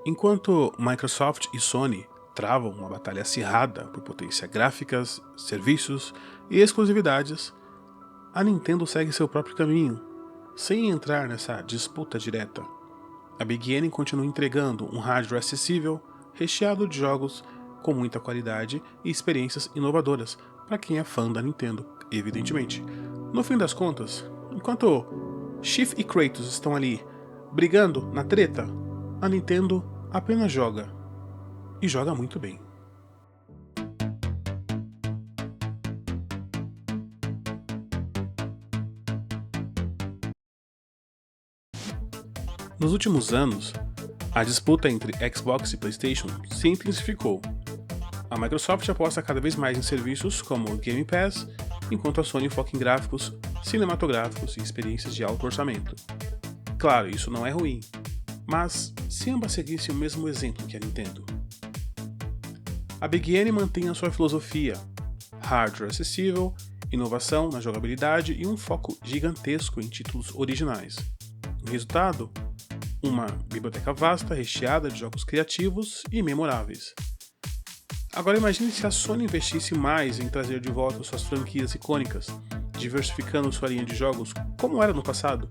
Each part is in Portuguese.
Enquanto Microsoft e Sony travam uma batalha acirrada por potência gráficas, serviços e exclusividades, a Nintendo segue seu próprio caminho, sem entrar nessa disputa direta. A Big N continua entregando um hardware acessível, recheado de jogos com muita qualidade e experiências inovadoras para quem é fã da Nintendo, evidentemente. No fim das contas, enquanto Chief e Kratos estão ali brigando na treta, a Nintendo apenas joga, e joga muito bem. Nos últimos anos, a disputa entre Xbox e PlayStation se intensificou. A Microsoft aposta cada vez mais em serviços como o Game Pass, enquanto a Sony foca em gráficos cinematográficos e experiências de alto orçamento. Claro, isso não é ruim, mas se ambas seguissem o mesmo exemplo que a Nintendo. A Big N mantém a sua filosofia: hardware acessível, inovação na jogabilidade e um foco gigantesco em títulos originais. O resultado? Uma biblioteca vasta, recheada de jogos criativos e memoráveis. Agora imagine se a Sony investisse mais em trazer de volta suas franquias icônicas, diversificando sua linha de jogos como era no passado,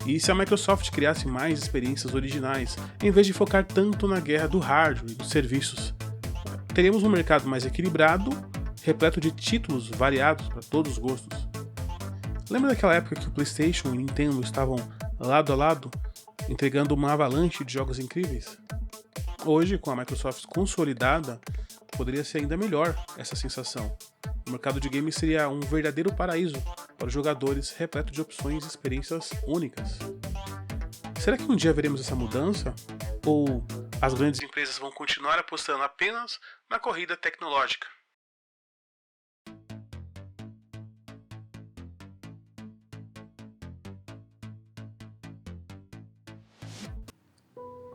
e se a Microsoft criasse mais experiências originais, em vez de focar tanto na guerra do hardware e dos serviços. Teríamos um mercado mais equilibrado, repleto de títulos variados para todos os gostos. Lembra daquela época que o PlayStation e o Nintendo estavam lado a lado, entregando uma avalanche de jogos incríveis? Hoje, com a Microsoft consolidada, poderia ser ainda melhor essa sensação. O mercado de games seria um verdadeiro paraíso para os jogadores, repleto de opções e experiências únicas. Será que um dia veremos essa mudança? Ou as grandes empresas vão continuar apostando apenas na corrida tecnológica?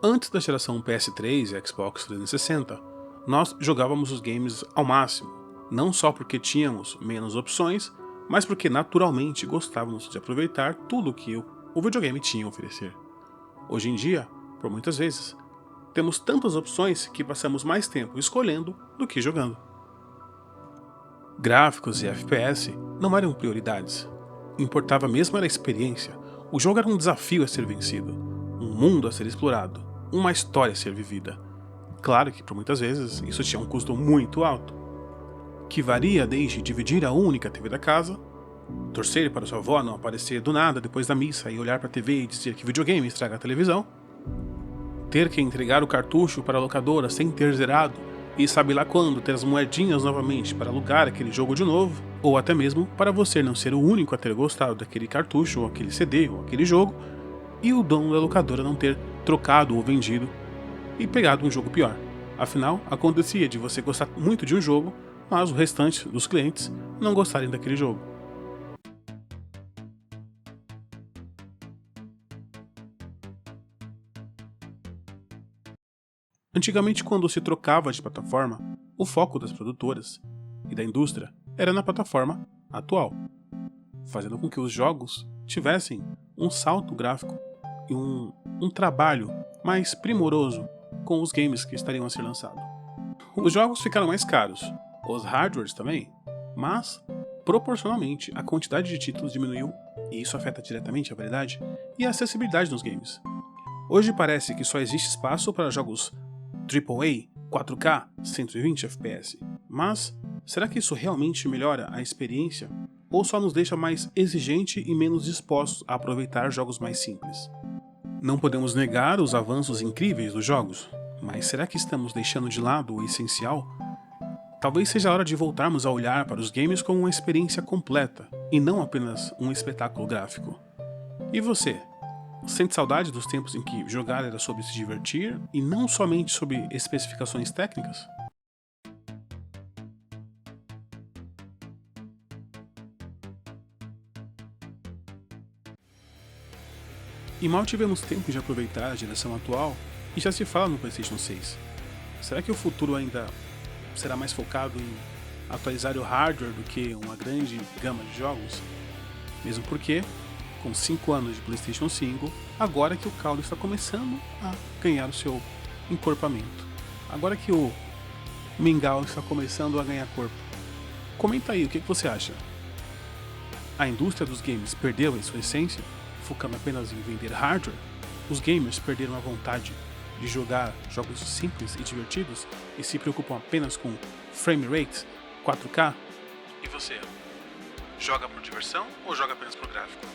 Antes da geração PS3 e Xbox 360, nós jogávamos os games ao máximo, não só porque tínhamos menos opções, mas porque naturalmente gostávamos de aproveitar tudo que o videogame tinha a oferecer. Hoje em dia, por muitas vezes, temos tantas opções que passamos mais tempo escolhendo do que jogando. Gráficos e FPS não eram prioridades. Importava mesmo era a experiência. O jogo era um desafio a ser vencido, um mundo a ser explorado, uma história a ser vivida. Claro que por muitas vezes isso tinha um custo muito alto, que varia desde dividir a única TV da casa, torcer para sua avó não aparecer do nada depois da missa e olhar para a TV e dizer que videogame estraga a televisão, ter que entregar o cartucho para a locadora sem ter zerado e sabe lá quando ter as moedinhas novamente para alugar aquele jogo de novo, ou até mesmo para você não ser o único a ter gostado daquele cartucho ou aquele CD ou aquele jogo e o dono da locadora não ter trocado ou vendido e pegado um jogo pior. Afinal, acontecia de você gostar muito de um jogo, mas o restante dos clientes não gostarem daquele jogo. Antigamente, quando se trocava de plataforma, o foco das produtoras e da indústria era na plataforma atual, fazendo com que os jogos tivessem um salto gráfico e um trabalho mais primoroso com os games que estariam a ser lançados. Os jogos ficaram mais caros, os hardwares também, mas proporcionalmente a quantidade de títulos diminuiu, e isso afeta diretamente a variedade e a acessibilidade nos games. Hoje parece que só existe espaço para jogos AAA, 4K, 120 FPS, mas será que isso realmente melhora a experiência ou só nos deixa mais exigente e menos dispostos a aproveitar jogos mais simples? Não podemos negar os avanços incríveis dos jogos, mas será que estamos deixando de lado o essencial? Talvez seja a hora de voltarmos a olhar para os games como uma experiência completa, e não apenas um espetáculo gráfico. E você? Sente saudade dos tempos em que jogar era sobre se divertir, e não somente sobre especificações técnicas? E mal tivemos tempo de aproveitar a geração atual, e já se fala no PlayStation 6. Será que o futuro ainda será mais focado em atualizar o hardware do que uma grande gama de jogos? Mesmo porque, com 5 anos de PlayStation 5, agora que o caldo está começando a ganhar o seu encorpamento. Agora que o mingau está começando a ganhar corpo. Comenta aí, o que você acha? A indústria dos games perdeu a sua essência, focando apenas em vender hardware? Os gamers perderam a vontade de jogar jogos simples e divertidos e se preocupam apenas com frame rate, 4K? E você? Joga por diversão ou joga apenas por gráfico?